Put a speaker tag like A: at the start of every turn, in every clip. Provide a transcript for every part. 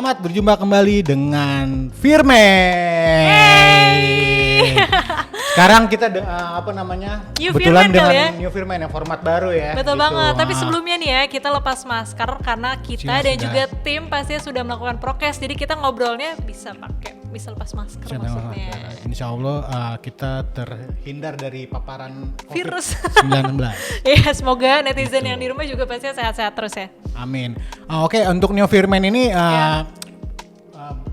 A: Selamat berjumpa kembali dengan Firman.
B: Hey.
A: Sekarang kita
B: New
A: kebetulan
B: Firman
A: dengan
B: kali ya?
A: New Firman yang format baru ya.
B: Betul
A: gitu.
B: banget, tapi sebelumnya nih ya kita lepas masker karena kita dan juga tim pastinya sudah melakukan prokes. Jadi kita ngobrolnya bisa lepas masker maksudnya.
A: Insya Allah kita terhindar dari paparan
B: Virus
A: COVID-19.
B: Iya, semoga netizen yang di rumah juga pastinya sehat-sehat terus ya.
A: Amin. Oke, untuk New Firman ini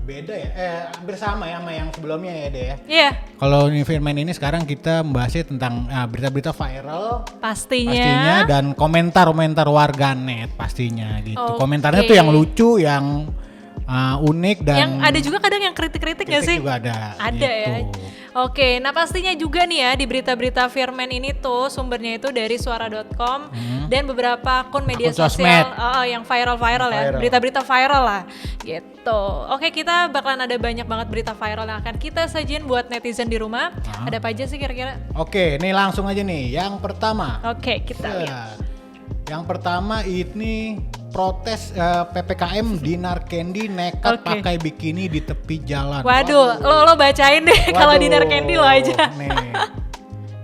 A: beda ya, hampir sama ya sama yang sebelumnya ya deh ya.
B: Iya.
A: Kalau New Firman ini sekarang kita membahasnya tentang berita-berita viral
B: Pastinya
A: dan komentar warganet pastinya gitu.
B: Okay.
A: Komentarnya tuh yang lucu, yang unik dan
B: yang ada juga kadang yang kritik-kritik nggak sih?
A: Juga ada
B: gitu. Ya. Oke, nah pastinya juga nih ya di berita-berita Firman ini tuh sumbernya itu dari suara.com dan beberapa akun media sosial yang viral ya, berita-berita viral lah gitu. Oke, kita bakalan ada banyak banget berita viral yang akan kita sajiin buat netizen di rumah. Ada apa aja sih kira-kira?
A: Oke, nih langsung aja nih. Yang pertama.
B: Oke, kita lihat.
A: Yang pertama ini protes PPKM di Narkendi nekat pakai bikini di tepi jalan.
B: Waduh. Lo bacain deh kalau di Narkendi lo aja.
A: Nih.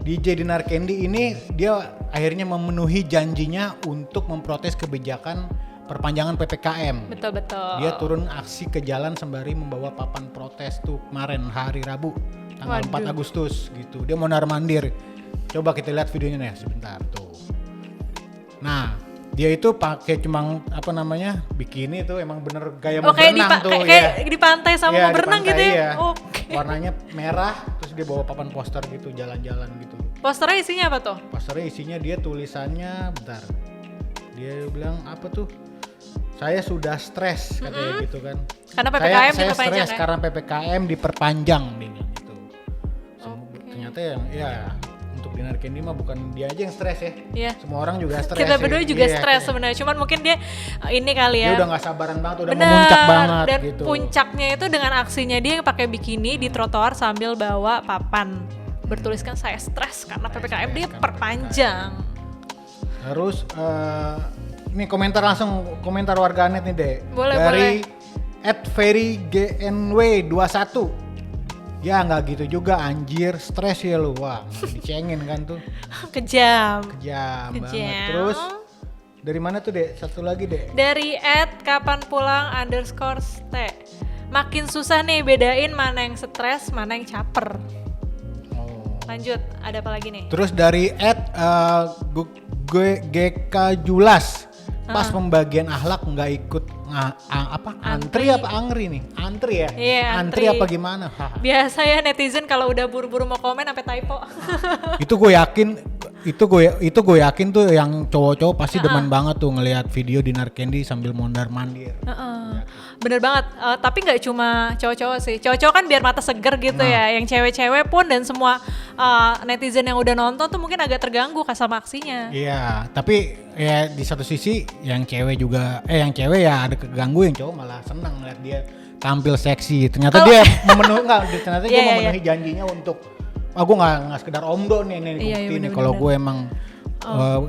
A: DJ di Narkendi ini dia akhirnya memenuhi janjinya untuk memprotes kebijakan perpanjangan PPKM.
B: Betul.
A: Dia turun aksi ke jalan sembari membawa papan protes tuh kemarin hari Rabu tanggal 4 Agustus gitu. Dia mondar-mandir. Coba kita lihat videonya nih sebentar tuh. Nah, dia itu pakai cuma bikini tuh emang bener gaya mau berenang tuh
B: kayak di pantai sama mau berenang gitu ya.
A: Iya. Warnanya merah terus dia bawa papan poster gitu jalan-jalan gitu.
B: Posternya isinya apa tuh?
A: Posternya isinya dia tulisannya bentar. Dia bilang apa tuh? Saya sudah stres katanya gitu kan.
B: Karena PPKM
A: saya stres karena PPKM diperpanjang dia bilang gitu. Ternyata ya untuk di Narkendi mah bukan dia aja yang stres ya.
B: Iya.
A: Semua orang juga stres.
B: Kita berdua juga stres sebenarnya. Cuman mungkin dia ini kali ya.
A: Dia udah gak sabaran banget, udah memuncak banget
B: dan
A: gitu.
B: Puncaknya itu dengan aksinya dia yang pakai bikini di trotoar sambil bawa papan bertuliskan saya stres karena PPKM dia perpanjang.
A: Terus ini komentar warganet nih deh.
B: Boleh.
A: @ferrygnw21. Ya nggak gitu juga anjir, stres ya lu. Wah, dicengin kan tuh.
B: Kejam
A: banget. Terus dari mana tuh dek? Satu lagi dek.
B: Dari @kapanpulang_st. Makin susah nih bedain mana yang stres, mana yang caper. Lanjut, ada apa lagi nih?
A: Terus dari @GK Julas. Pas pembagian akhlak nggak ikut antri apa angri nih? Antri ya?
B: Iya,
A: antri apa gimana?
B: Biasa ya netizen kalau udah buru-buru mau komen sampai typo.
A: Itu gue yakin tuh yang cowok-cowok pasti demen banget tuh ngelihat video di Narkendi sambil mondar-mandir.
B: Bener banget, tapi nggak cuma cowok-cowok sih. Cowok-cowok kan biar mata seger gitu ya. Yang cewek-cewek pun dan semua netizen yang udah nonton tuh mungkin agak terganggu sama aksinya.
A: Iya, tapi ya di satu sisi yang cewek ya ada keganggu, yang cowok malah senang ngeliat dia tampil seksi. Ternyata dia memenuhi janjinya untuk gue nggak sekedar omdo nih kalau gue emang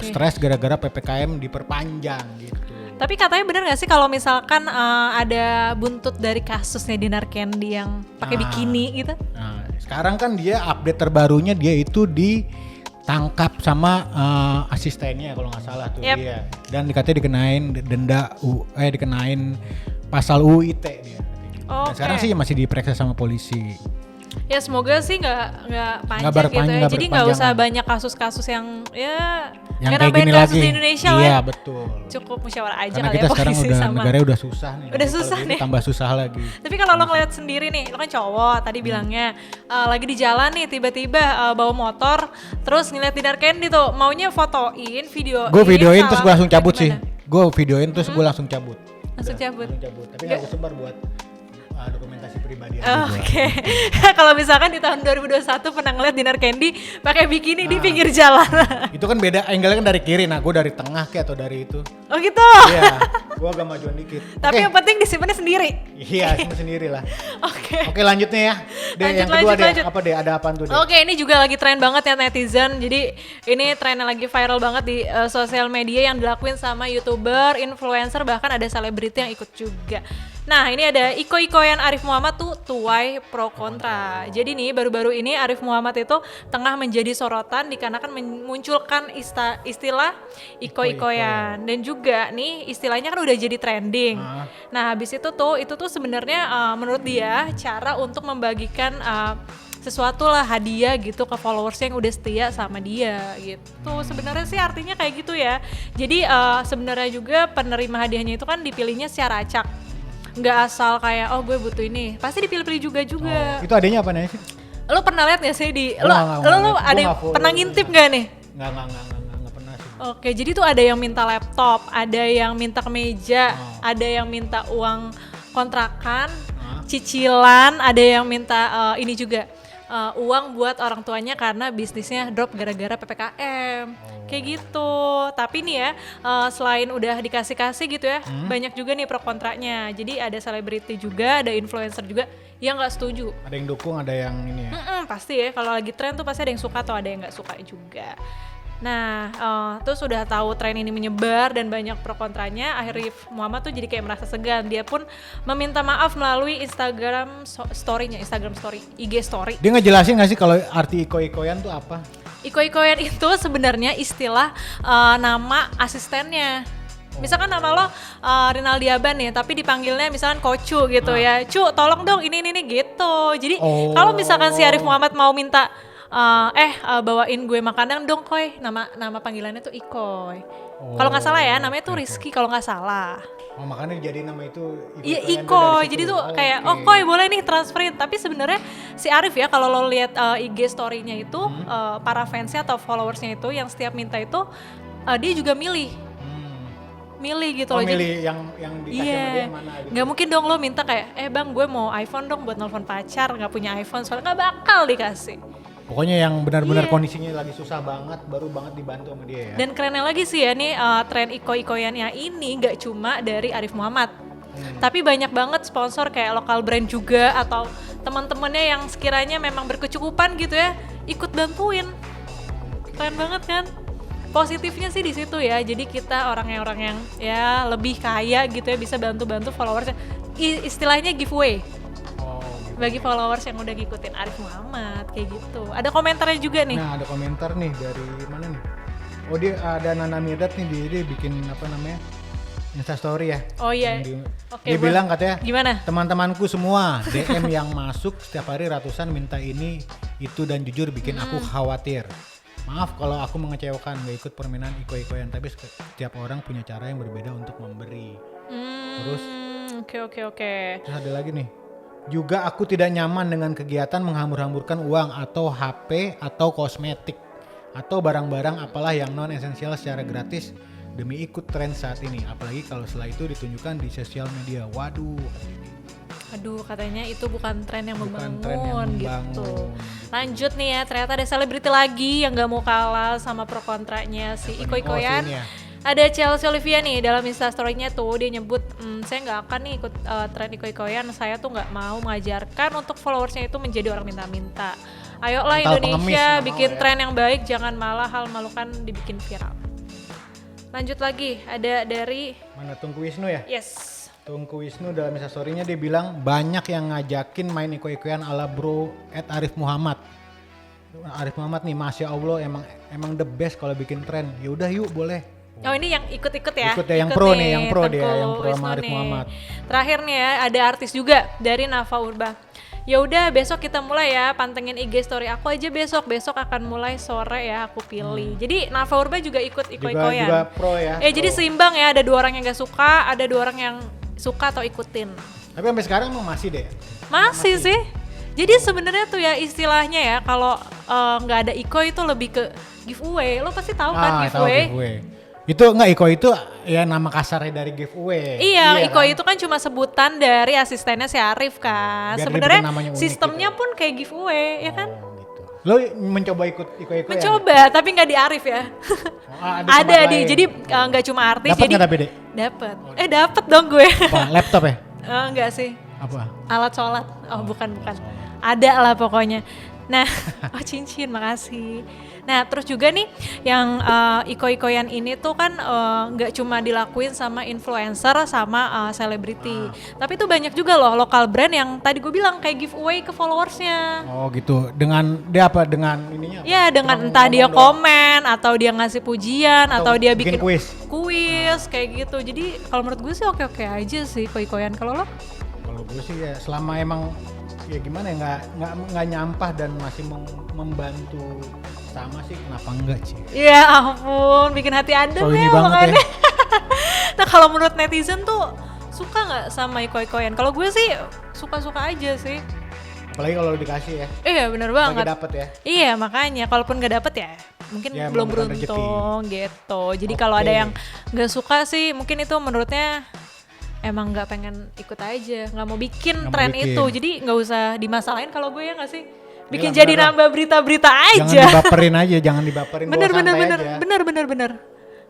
A: stres gara-gara PPKM diperpanjang gitu.
B: Tapi katanya benar nggak sih kalau misalkan ada buntut dari kasusnya di Narkendi yang pakai bikini gitu?
A: Nah, sekarang kan dia update terbarunya dia itu ditangkap sama asistennya kalau nggak salah tuh dia, dan dikatakan dikenain pasal UU ITE dia. Dan sekarang sih masih diperiksa sama polisi.
B: Ya semoga sih nggak panjang gitu ya. Jadi nggak usah banyak kasus-kasus yang
A: kayak gini lagi
B: di Indonesia lah.
A: Iya betul.
B: Cukup musyawarah aja
A: karena
B: kali
A: kita
B: ya
A: sekarang
B: polisi sama.
A: Negaranya udah susah nih.
B: Udah susah nih.
A: Tambah susah lagi.
B: Tapi kalau lo ngeliat sendiri nih, lo kan cowok tadi bilangnya lagi di jalan nih tiba-tiba bawa motor terus ngeliat di Narkendi tuh maunya fotoin, videoin.
A: Gue videoin terus gue langsung cabut sih. Gue videoin terus gue langsung cabut.
B: Langsung cabut.
A: Tapi nggak gue sebar buat dokumentasi pribadi.
B: Oke. Kalau misalkan di tahun 2021 pernah ngeliat di Narkendi pakai bikini di pinggir jalan.
A: Itu kan beda angle kan dari kiri, nah gue dari tengah atau dari itu.
B: Oh gitu?
A: Iya, gue agak majuan dikit.
B: Tapi yang penting disimpannya sendiri.
A: Iya, simpan sendiri lah.
B: Oke,
A: lanjutnya ya. Yang kedua apa deh? Ada apaan tuh?
B: Oke, ini juga lagi tren banget ya netizen. Jadi ini tren yang lagi viral banget di sosial media yang dilakuin sama YouTuber, influencer, bahkan ada selebriti yang ikut juga. Nah ini ada iko-ikoyan Arif Muhammad tuh tuai pro kontra. Jadi nih baru-baru ini Arif Muhammad itu tengah menjadi sorotan dikarenakan memunculkan istilah iko-ikoyan. Dan juga nih istilahnya kan udah jadi trending. Nah habis itu tuh sebenarnya menurut dia cara untuk membagikan sesuatu lah hadiah gitu ke followers yang udah setia sama dia gitu. Sebenarnya sih artinya kayak gitu ya. Jadi sebenarnya juga penerima hadiahnya itu kan dipilihnya secara acak. Nggak asal kayak gue butuh ini, pasti dipilih-pilih juga.
A: Itu adanya apa nih?
B: Lo pernah lihat nggak sih lo ada pernah ngintip nggak nih?
A: Nggak pernah sih.
B: Oke, jadi tuh ada yang minta laptop, ada yang minta kemeja, ada yang minta uang kontrakan, cicilan, ada yang minta ini juga uang buat orang tuanya karena bisnisnya drop gara-gara PPKM. Kayak gitu. Tapi nih ya, selain udah dikasih-kasih gitu ya, banyak juga nih pro kontranya. Jadi ada selebriti juga, ada influencer juga yang nggak setuju.
A: Ada yang dukung, ada yang ini ya.
B: Pasti ya, kalau lagi tren tuh pasti ada yang suka atau ada yang nggak suka juga. Nah, terus udah tahu tren ini menyebar dan banyak pro kontranya, Arif Muhammad tuh jadi kayak merasa segan. Dia pun meminta maaf melalui Instagram story, IG story.
A: Dia ngejelasin nggak sih kalau arti iko-ikoyan tuh apa?
B: Iko-ikoyan itu sebenarnya istilah nama asistennya. Misalkan nama lo Rinaldi Aban nih, tapi dipanggilnya misalkan Kocu gitu ya. Cu, tolong dong ini gitu. Jadi kalau misalkan si Arif Muhammad mau minta bawain gue makanan dong Koy, nama panggilannya tuh Ikoy. Kalau nggak salah ya, namanya tuh Rizky kalau nggak salah.
A: Makanya jadi nama itu
B: Iya Ikoy, jadi tuh kayak Koy boleh nih transferin. Tapi sebenarnya si Arif ya kalau lo lihat IG story-nya itu para fansnya atau followersnya itu yang setiap minta itu dia juga milih gitu loh.
A: Milih yang dikasih sama dia yang mana gitu.
B: Nggak mungkin dong lo minta kayak bang gue mau iPhone dong buat nelfon pacar, nggak punya iPhone soalnya nggak bakal dikasih.
A: Pokoknya yang benar-benar kondisinya lagi susah banget, baru banget dibantu sama dia ya.
B: Dan kerennya lagi sih ya nih tren iko-ikoyannya ini gak cuma dari Arif Muhammad. Tapi banyak banget sponsor kayak lokal brand juga atau teman-temannya yang sekiranya memang berkecukupan gitu ya, ikut bantuin. Keren banget kan? Positifnya sih di situ ya. Jadi kita orang yang ya lebih kaya gitu ya bisa bantu-bantu followersnya. Istilahnya giveaway. Bagi followers yang udah ngikutin Arif Muhammad kayak gitu. Ada komentarnya juga nih.
A: Nah, ada komentar nih dari mana nih? Oh, dia ada Nana Mirdad nih, dia bikin apa namanya? Insta story ya.
B: Oh iya.
A: Dia bilang katanya,
B: gimana?
A: Teman-temanku semua DM yang masuk setiap hari ratusan minta ini itu dan jujur bikin aku khawatir. Maaf kalau aku mengecewakan, gak ikut permainan iko-ikoyan, tapi setiap orang punya cara yang berbeda untuk memberi. Terus
B: Oke.
A: Terus ada lagi nih. Juga aku tidak nyaman dengan kegiatan menghambur-hamburkan uang atau HP atau kosmetik atau barang-barang apalah yang non esensial secara gratis demi ikut tren saat ini, apalagi kalau setelah itu ditunjukkan di sosial media. Waduh.
B: Aduh, katanya itu bukan tren yang membangun gitu. Lanjut nih ya, ternyata ada selebriti lagi yang gak mau kalah sama pro kontranya si iko-ikoyan. Ada Chelsea Olivia nih dalam instastory-nya tuh dia nyebut saya nggak akan nih ikut tren iko-ikoyan, saya tuh nggak mau mengajarkan untuk followersnya itu menjadi orang minta-minta. Ayolah Indonesia bikin tren yang baik, jangan malah hal memalukan dibikin viral. Lanjut lagi ada dari
A: mana Tungku Wisnu ya?
B: Yes.
A: Tungku Wisnu dalam instastory-nya dia bilang banyak yang ngajakin main iko-ikoyan ala bro @Arif Muhammad. Arif Muhammad nih, masya Allah emang the best kalau bikin tren. Ya udah yuk boleh.
B: Oh ini yang ikut-ikut ya?
A: Ikut ya, yang pro dia, yang pro sama Arif Muhammad.
B: Terakhir nih ya, ada artis juga dari Nafa Urba. Ya udah besok kita mulai ya, pantengin IG story aku aja besok akan mulai sore ya aku pilih. Jadi Nafa Urba juga ikut iko-ikoyan.
A: Juga pro ya.
B: Jadi seimbang ya, ada 2 orang yang gak suka, ada 2 orang yang suka atau ikutin.
A: Tapi sampai sekarang masih deh.
B: Masih sih. Jadi sebenarnya tuh ya istilahnya ya kalau nggak ada iko itu lebih ke giveaway. Lo pasti tahu kan giveaway?
A: Tahu giveaway. Itu enggak, iko itu ya nama kasarnya dari giveaway.
B: Iya iko kan? Itu kan cuma sebutan dari asistennya si Arif kan. Sebenarnya sistemnya gitu. Pun kayak giveaway ya kan.
A: Gitu. Lo mencoba ikut iko-iko
B: mencoba ya? Tapi nggak di Arif ya. Ada di jadi nggak cuma artis.
A: Dapet
B: jadi
A: tapi deh?
B: Dapet. Dapet dong gue.
A: Apa, laptop ya?
B: Enggak sih.
A: Apa?
B: Alat sholat. Oh bukan. Ada lah pokoknya. Nah, oh cincin, makasih. Nah, terus juga nih yang iko-ikoyan ini tuh kan nggak cuma dilakuin sama influencer sama selebriti, tapi tuh banyak juga loh lokal brand yang tadi gue bilang kayak giveaway ke followersnya.
A: Oh gitu, dengan dia apa? Dengan ininya?
B: Ya dengan entah dia komen atau dia ngasih pujian atau dia bikin kuis kayak gitu. Jadi kalau menurut gue sih oke-oke aja sih iko-ikoyan. Kalau lo?
A: Kalau gue sih ya selama emang ya gimana ya nggak nyampah dan masih membantu sama sih, kenapa enggak sih?
B: Ya ampun, bikin hati adem ya makanya. Ya. Nah kalau menurut netizen tuh suka nggak sama iko-ikoyan? Kalau gue sih suka-suka aja sih.
A: Apalagi kalau dikasih ya.
B: Iya benar banget.
A: Lagi dapet ya.
B: Iya makanya, kalaupun nggak dapet ya mungkin ya, belum beruntung gitu. Jadi kalau ada yang nggak suka sih mungkin itu menurutnya emang nggak pengen ikut aja, nggak mau bikin tren itu, jadi nggak usah dimasalahin kalau gue ya nggak sih, bikin jadi nambah berita-berita aja.
A: Jangan dibaperin aja, jangan dibaperin.
B: Bener.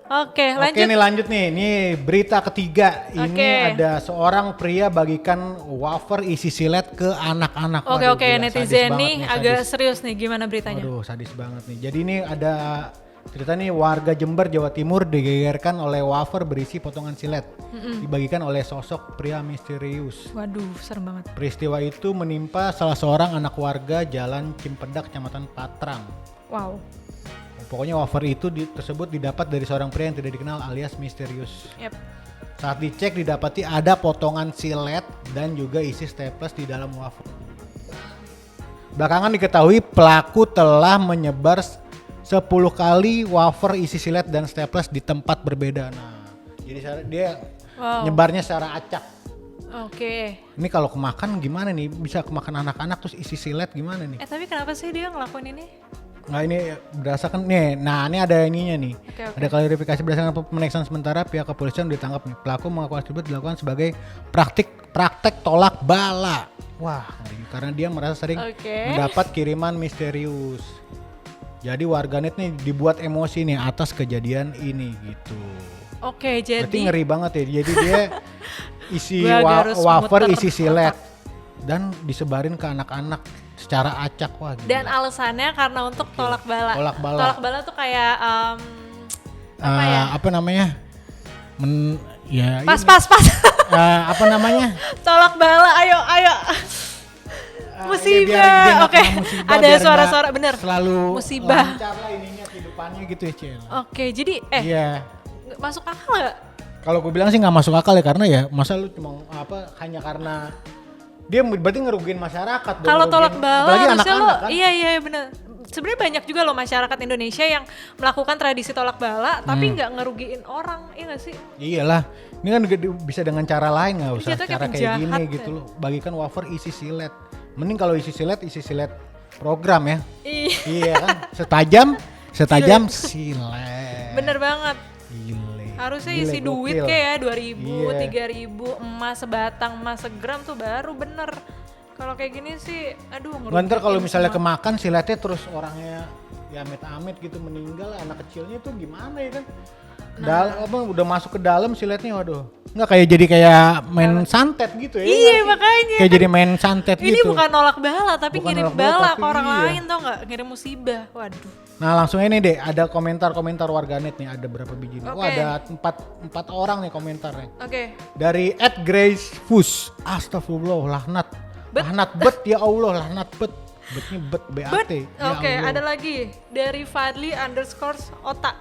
B: Oke, lanjut.
A: Oke nih lanjut nih, ini berita ketiga. Ini ada seorang pria bagikan wafer isi silet ke anak-anak.
B: Oke, netizen nih agak serius nih, gimana beritanya?
A: Aduh sadis banget nih. Jadi ini ada cerita nih, warga Jember, Jawa Timur digegerkan oleh wafer berisi potongan silet. Dibagikan oleh sosok pria misterius.
B: Waduh, serem banget.
A: Peristiwa itu menimpa salah seorang anak warga Jalan Cimpedak, Kecamatan Patrang.
B: Wow.
A: Pokoknya wafer itu tersebut didapat dari seorang pria yang tidak dikenal alias misterius.
B: Yep.
A: Saat dicek didapati ada potongan silet dan juga isi staples di dalam wafer. Belakangan diketahui pelaku telah menyebar 10 kali wafer isi silet dan staples di tempat berbeda. Nah, jadi dia nyebarnya secara acak.
B: Oke.
A: Ini kalau kemakan gimana nih? Bisa kemakan anak-anak terus isi silet gimana nih?
B: Tapi kenapa sih dia ngelakuin ini?
A: Nah ini berdasarkan nih, ini ada ininya nih. Okay. Ada klarifikasi berdasarkan pemeriksaan sementara pihak kepolisian ditangkap nih. Pelaku mengaku tersebut dilakukan sebagai praktek tolak bala. Wah, karena dia merasa sering mendapat kiriman misterius. Jadi warganet nih dibuat emosi nih atas kejadian ini gitu.
B: Oke, jadi
A: berarti ngeri banget ya. Jadi dia isi wafer isi silet dan disebarin ke anak-anak secara acak. Wah gila.
B: Dan alasannya karena untuk tolak bala. Tolak bala tuh kayak
A: apa namanya? Pas. Apa namanya?
B: Tolak bala, ayo. Musibah. Oke. Ada suara-suara bener.
A: Selalu
B: musibah.
A: Lancar lah ininya kehidupannya gitu ya, Cel.
B: Oke, jadi masuk akal nggak?
A: Kalau gue bilang sih nggak masuk akal ya, karena ya masa lu cuma hanya karena dia berarti ngerugiin masyarakat.
B: Kalau tolak bala harusnya lo,
A: kan?
B: iya benar. Sebenarnya banyak juga loh masyarakat Indonesia yang melakukan tradisi tolak bala tapi nggak ngerugiin orang, iya nggak sih?
A: Iyalah, ini kan bisa dengan cara lain, nggak usah cara kayak gini
B: ya?
A: gitu loh. Bagikan wafer isi silet. Mending kalau isi silet program ya. Iya kan, setajam silet.
B: Bener banget.
A: Gile.
B: Harusnya isi duit kayak ya 2.000, 3.000 emas sebatang, emas segram tuh baru bener. Kalau kayak gini sih, aduh ngerugiin.
A: Bentar kalau misalnya kemakan siletnya terus orangnya ya amit-amit gitu meninggal, anak kecilnya tuh gimana ya kan? Udah masuk ke dalam siletnya, waduh. Nggak kayak main santet gitu ya.
B: Iya makanya.
A: Kayak jadi main santet
B: ini
A: gitu.
B: Ini bukan nolak bala tapi ngirim bala ke orang lain tau nggak? Ngirim musibah, waduh.
A: Nah langsung ini deh, ada komentar warganet nih, ada berapa biji nih. Wah ada 4 orang nih komentarnya. Oke. Dari @gracefus, astagfirullah, lahnat bet ya Allah, lahnat bet. Betnya BAT.
B: Oke, ada lagi dari Fadli_Ota,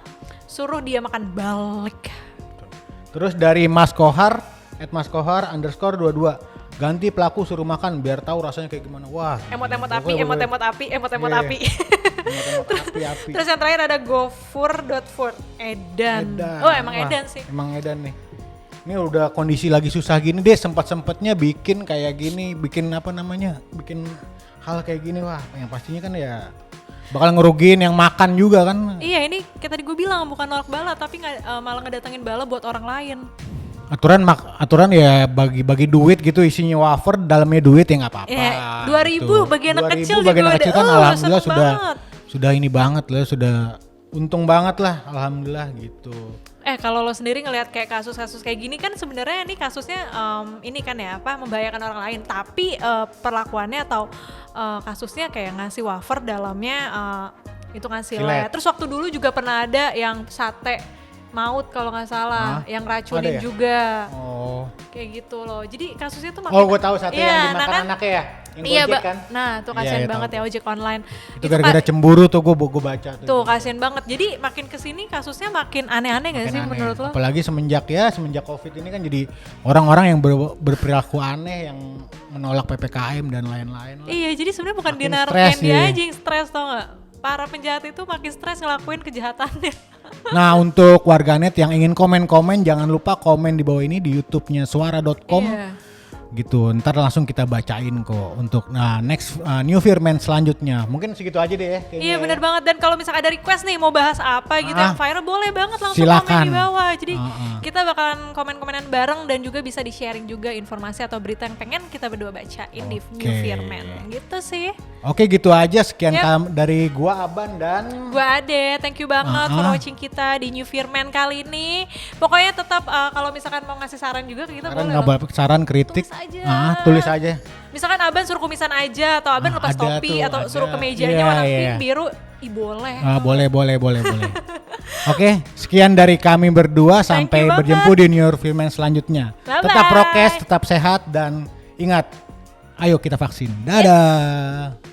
B: suruh dia makan balik.
A: Terus dari Mas Kohar @maskohar_22, ganti pelaku suruh makan biar tahu rasanya kayak gimana. Wah.
B: Emot api. Terus yang terakhir ada gofur.fur Edan. Oh emang
A: Wah,
B: Edan sih.
A: Emang Edan nih. Ini udah kondisi lagi susah gini deh, sempat-sempatnya bikin kayak gini, bikin hal kayak gini. Wah yang pastinya kan ya bakal ngerugiin yang makan juga kan.
B: Iya ini kayak tadi gue bilang bukan nolak bala tapi malah ngedatengin bala buat orang lain.
A: Aturan ya bagi duit gitu, isinya wafer dalamnya duit ya nggak apa-apa.
B: Ya, 2.000 gitu. Bagi anak kecil
A: bagi anak kecil kan alhamdulillah
B: sudah
A: ini banget lah, sudah untung banget lah alhamdulillah gitu.
B: Kalau lo sendiri ngelihat kayak kasus-kasus kayak gini kan sebenarnya ini kasusnya ini kan ya membahayakan orang lain, tapi perlakuannya atau kasusnya kayak ngasih wafer dalamnya itu ngasih silet. Terus waktu dulu juga pernah ada yang sate maut kalau nggak salah, yang racunin juga. Kayak gitu loh. Jadi kasusnya tuh makin.
A: Gue tahu sate yang dimakan anaknya ya.
B: Iya, kan? Nah tuh kasihan banget ya ojek online.
A: Itu gara-gara cemburu tuh gue baca tuh.
B: Tuh kasihan banget. Jadi makin kesini kasusnya makin aneh-aneh gak sih menurut lo?
A: Apalagi semenjak COVID ini kan jadi orang-orang yang berperilaku aneh, yang menolak PPKM dan lain-lain.
B: Iya, jadi sebenarnya bukan dinarkain dia aja yang stres, tau gak? Para penjahat itu makin stres ngelakuin kejahatannya.
A: Nah, untuk warganet yang ingin komen-komen, jangan lupa komen di bawah ini di YouTube-nya suara.com. Gitu, ntar langsung kita bacain kok untuk next New Firman selanjutnya. Mungkin segitu aja deh ya.
B: Iya benar banget, dan kalau misalkan ada request nih mau bahas apa gitu yang viral, boleh banget langsung komen di bawah. Jadi kita bakalan komen-komenan bareng dan juga bisa di-sharing juga informasi atau berita yang pengen kita berdua bacain di New Firman. Gitu sih. Oke,
A: gitu aja, sekian dari gua Aban dan
B: gua Ade. Thank you banget for watching kita di New Firman kali ini. Pokoknya tetap kalau misalkan mau ngasih saran juga ke kita boleh.
A: Saran, kritik tulis aja.
B: Misalkan Aban suruh kumisan aja atau Aban lepas topi atau suruh kemejanya warna pink biru, boleh. Boleh. Oke, sekian dari kami berdua, sampai berjumpa di New Firman selanjutnya. Tetap prokes, tetap sehat, dan ingat, ayo kita vaksin. Dadah.